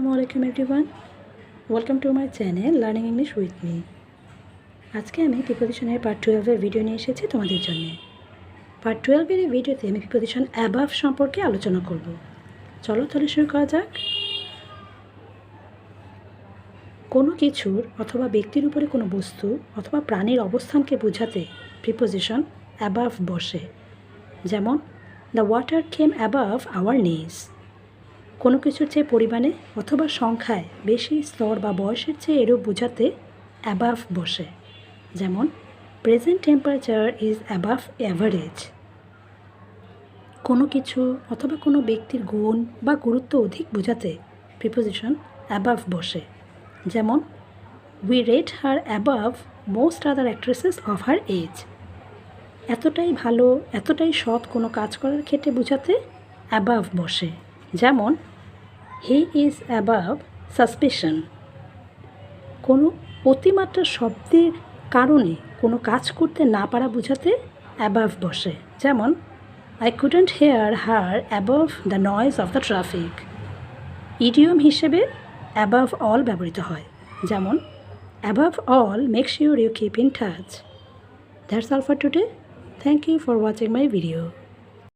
আসসালামু আলাইকুম everyone, welcome to my channel learning English with me. আজকে আমি প্রিপোজিশনের পার্ট 12-এর ভিডিও নিয়ে এসেছি তোমাদের জন্য। পার্ট 12-এর এই ভিডিওতে আমি প্রিপোজিশন অ্যাবাভ সম্পর্কে আলোচনা করব। চলো তাহলে শুরু করা যাক। কোনো কিছুর অথবা ব্যক্তির উপরে কোনো বস্তু অথবা প্রাণীর অবস্থানকে বোঝাতে প্রিপোজিশন অ্যাবাভ বসে। যেমন the water came above our knees. কোনো কিছুর চেয়ে পরিমাণে অথবা সংখ্যায় বেশি স্তর বা বয়সের চেয়ে এরূপ বোঝাতে অ্যাবাভ বসে। যেমন present temperature is above average. কোনো কিছু অথবা কোনো ব্যক্তির গুণ বা গুরুত্ব অধিক বোঝাতে প্রিপোজিশন অ্যাবাভ বসে। যেমন we rate her above most other actresses of her age. এতটাই ভালো, এতটাই সৎ কোনো কাজ করার ক্ষেত্রে বোঝাতে অ্যাবাভ বসে। যেমন হি ইজ অ্যাবাভ সাসপিশন। কোনো অতিমাত্রা শব্দের কারণে কোনো কাজ করতে না পারা বোঝাতে অ্যাবাভ বসে। যেমন I couldn't hear her above the noise of the traffic. Idiom হিসেবে অ্যাবাভ অল ব্যবহৃত হয়। যেমন above all make sure you keep in touch. That's all for today. Thank you for watching my video.